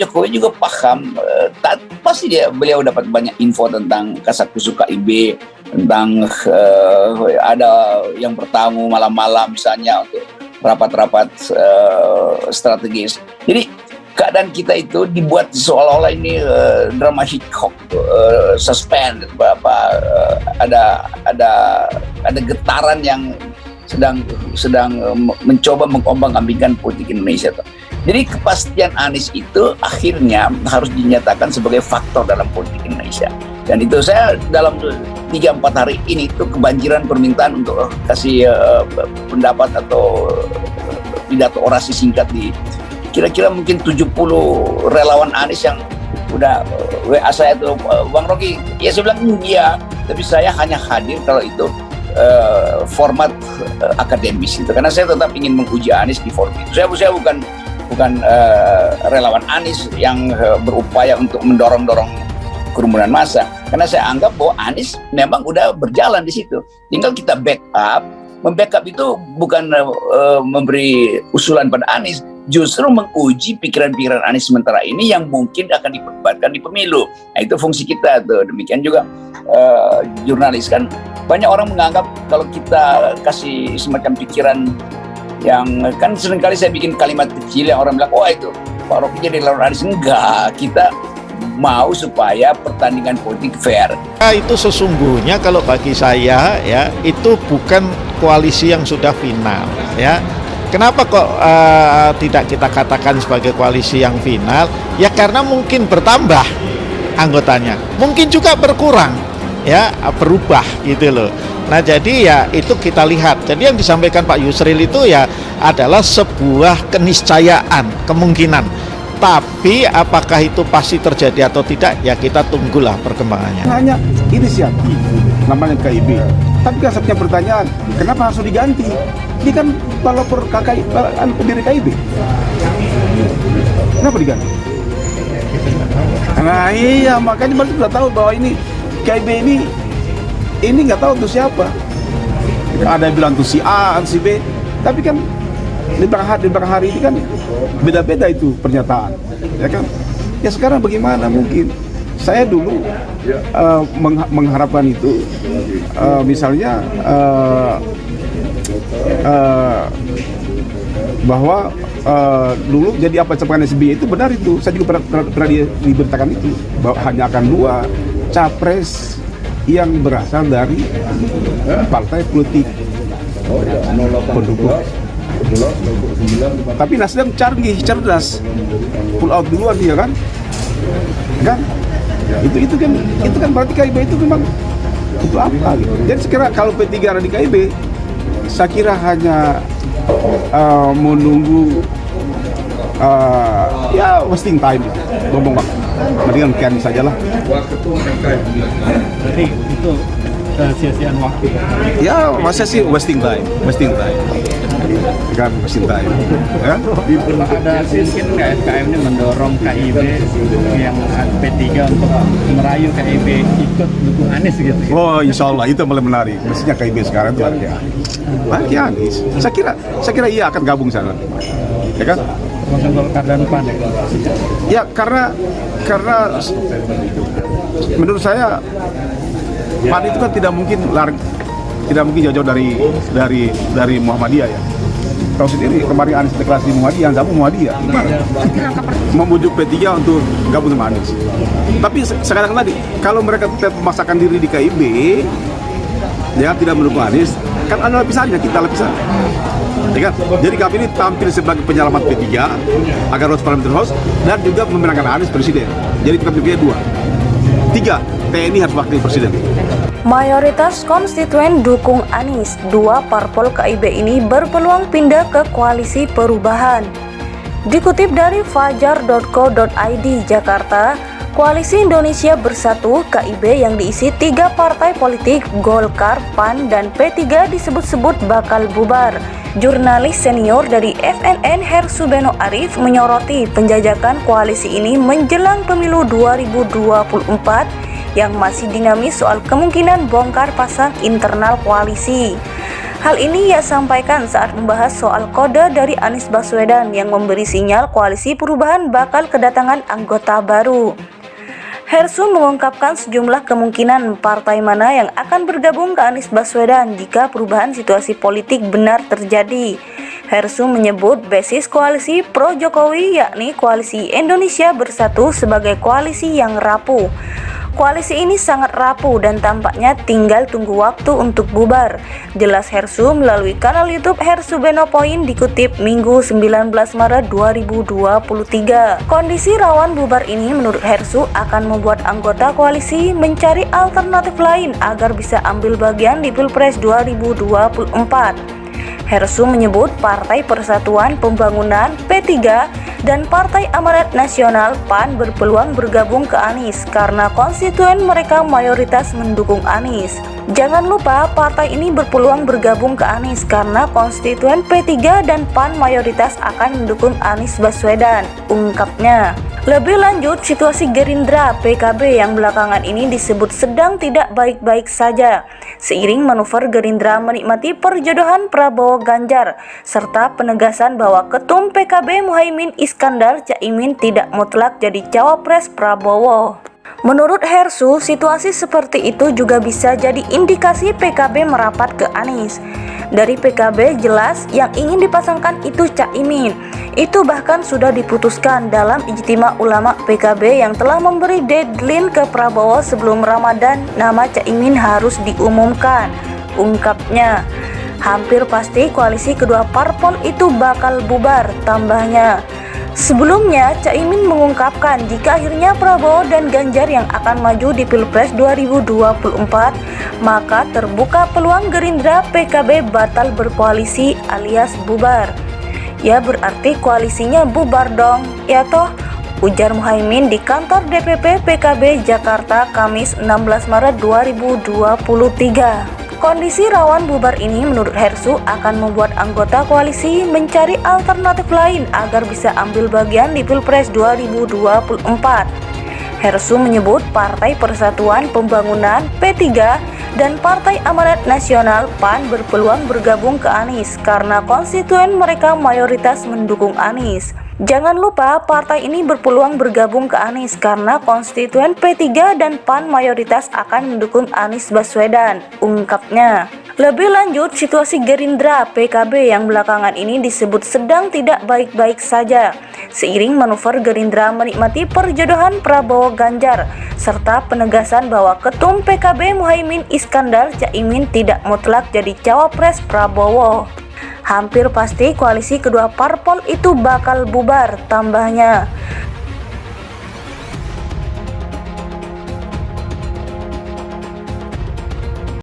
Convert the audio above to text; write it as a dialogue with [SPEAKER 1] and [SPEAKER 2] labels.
[SPEAKER 1] Jokowi juga paham, pasti beliau dapat banyak info tentang kasakusuk KIB, tentang ada yang bertamu malam-malam misalnya untuk rapat-rapat strategis. Jadi keadaan kita itu dibuat seolah-olah ini drama Hitchcock, suspense, ada getaran yang sedang mencoba mengombang-ambingkan politik Indonesia. Jadi kepastian Anies itu akhirnya harus dinyatakan sebagai faktor dalam politik Indonesia. Dan itu saya dalam 3-4 hari ini itu kebanjiran permintaan untuk kasih pendapat atau pidato orasi singkat di kira-kira mungkin 70 relawan Anies yang udah WA saya tuh, Bang Rocky, ya saya bilang iya, tapi saya hanya hadir kalau itu format akademis itu, karena saya tetap ingin menguji Anies di forum itu. Saya bukan relawan Anies yang berupaya untuk mendorong kerumunan massa, karena saya anggap bahwa Anies memang udah berjalan di situ, tinggal kita backup. Membackup itu bukan memberi usulan pada Anies, justru menguji pikiran-pikiran Anies sementara ini yang mungkin akan diperdebatkan di pemilu. Nah, itu fungsi kita tuh. Demikian juga jurnalis kan, banyak orang menganggap kalau kita kasih semacam pikiran yang kan seringkali saya bikin kalimat kecil yang orang bilang, oh itu Pak Rocky jadi lawan Anies. Enggak, kita mau supaya pertandingan politik fair.
[SPEAKER 2] Itu sesungguhnya kalau bagi saya ya, itu bukan koalisi yang sudah final ya. Kenapa kok tidak kita katakan sebagai koalisi yang final? Ya karena mungkin bertambah anggotanya, mungkin juga berkurang ya, berubah gitu loh. Nah jadi ya itu kita lihat. Jadi yang disampaikan Pak Yusril itu ya adalah sebuah keniscayaan, kemungkinan. Tapi apakah itu pasti terjadi atau tidak, ya kita tunggulah perkembangannya.
[SPEAKER 3] Hanya inisiatif namanya KIB. Tapi kan satunya pertanyaan, kenapa harus diganti? Ini kan pelopor pendiri KIB. Kenapa diganti? Nah iya, makanya baru sudah tahu bahwa ini KIB ini nggak tahu untuk siapa. Ada yang bilang untuk si A, si B, tapi kan di belakang hari ini kan beda-beda itu pernyataan, ya kan? Ya sekarang bagaimana mungkin? Saya dulu mengharapkan itu, misalnya bahwa dulu jadi apa yang SBY itu benar itu. Saya juga pernah diberitakan itu bahwa hanya akan 2 capres yang berasal dari partai politik pendukung. Tapi Nasdem cerdas, pull out duluan dia kan? Itu kan berarti KIB itu memang untuk apa gitu. Jadi sekira kalau P3 ada di KIB, saya kira hanya menunggu ya wasting time, ngomong waktu. Mendingan kian sajalah.
[SPEAKER 4] Jadi itu sia-siaan waktu.
[SPEAKER 3] Ya masa sih wasting time. Kan wasting time. Ya?
[SPEAKER 4] Ada mungkin nggak FKM ini mendorong KIB yang P3 untuk merayu KIB ikut dukung Anies gitu?
[SPEAKER 3] Oh insya Allah itu mulai menarik. Mestinya KIB sekarang itu lagi Anies. Saya kira ia akan gabung sana. Ya kan?
[SPEAKER 4] Termasuk Golkar dan PAN.
[SPEAKER 3] Ya karena menurut saya PAN itu kan tidak mungkin jauh-jauh dari Muhammadiyah ya. Tahu sendiri kemarin Anies deklarasi Muhammadiyah, yang gabung Muhammadiyah. Membujuk P3 untuk gabung sama Anies. Tapi sekarang tadi kalau mereka tetap memaksakan diri di KIB, ya tidak mendukung Anies, kan ada lapisannya, kita lapisan. Ya kan? Jadi kami ini tampil sebagai penyelamat P3 agar lolos parliamentary house dan juga memenangkan Anies presiden. Jadi kita pilih 2. 3, TNI harus wakil presiden.
[SPEAKER 5] Mayoritas konstituen dukung Anies. 2 parpol KIB ini berpeluang pindah ke koalisi perubahan. Dikutip dari fajar.co.id Jakarta, Koalisi Indonesia Bersatu KIB yang diisi 3 partai politik Golkar, PAN, dan P3 disebut-sebut bakal bubar. Jurnalis senior dari FNN Hersubeno Arif menyoroti penjajakan koalisi ini menjelang pemilu 2024 yang masih dinamis soal kemungkinan bongkar pasang internal koalisi. Hal ini ia sampaikan saat membahas soal kode dari Anies Baswedan yang memberi sinyal koalisi perubahan bakal kedatangan anggota baru. Hersu mengungkapkan sejumlah kemungkinan partai mana yang akan bergabung ke Anies Baswedan jika perubahan situasi politik benar terjadi. Hersu menyebut basis koalisi pro-Jokowi yakni Koalisi Indonesia Bersatu sebagai koalisi yang rapuh. Koalisi ini sangat rapuh dan tampaknya tinggal tunggu waktu untuk bubar, jelas Hersu melalui kanal YouTube Hersu Beno Point dikutip Minggu 19 Maret 2023. Kondisi rawan bubar ini menurut Hersu akan membuat anggota koalisi mencari alternatif lain agar bisa ambil bagian di Pilpres 2024. Hersu menyebut Partai Persatuan Pembangunan P3 dan Partai Amanat Nasional PAN berpeluang bergabung ke Anies karena konstituen mereka mayoritas mendukung Anies. Jangan lupa partai ini berpeluang bergabung ke Anies karena konstituen P3 dan PAN mayoritas akan mendukung Anies Baswedan, ungkapnya. Lebih lanjut, situasi Gerindra PKB yang belakangan ini disebut sedang tidak baik-baik saja. Seiring manuver Gerindra menikmati perjodohan Prabowo Ganjar, serta penegasan bahwa Ketum PKB Muhaimin Iskandar Caimin tidak mutlak jadi cawapres Prabowo. Menurut Hersu, situasi seperti itu juga bisa jadi indikasi PKB merapat ke Anies. Dari PKB jelas yang ingin dipasangkan itu Caimin. Itu bahkan sudah diputuskan dalam Ijtima Ulama PKB yang telah memberi deadline ke Prabowo sebelum Ramadan nama Caimin harus diumumkan, ungkapnya. Hampir pasti koalisi kedua parpol itu bakal bubar, tambahnya. Sebelumnya, Caimin mengungkapkan jika akhirnya Prabowo dan Ganjar yang akan maju di Pilpres 2024, maka terbuka peluang Gerindra PKB batal berkoalisi alias bubar. Ya berarti koalisinya bubar dong, ya toh, ujar Muhaimin di kantor DPP PKB Jakarta Kamis 16 Maret 2023. Kondisi rawan bubar ini menurut Hersu akan membuat anggota koalisi mencari alternatif lain agar bisa ambil bagian di Pilpres 2024. Hersu menyebut Partai Persatuan Pembangunan P3 dan Partai Amanat Nasional PAN berpeluang bergabung ke Anies karena konstituen mereka mayoritas mendukung Anies. Jangan lupa partai ini berpeluang bergabung ke Anies karena konstituen P3 dan PAN mayoritas akan mendukung Anies Baswedan, ungkapnya. Lebih lanjut, situasi Gerindra PKB yang belakangan ini disebut sedang tidak baik-baik saja. Seiring manuver Gerindra menikmati perjodohan Prabowo Ganjar, serta penegasan bahwa Ketum PKB Muhaimin Iskandar Caimin tidak mutlak jadi cawapres Prabowo. Hampir pasti koalisi kedua parpol itu bakal bubar, tambahnya.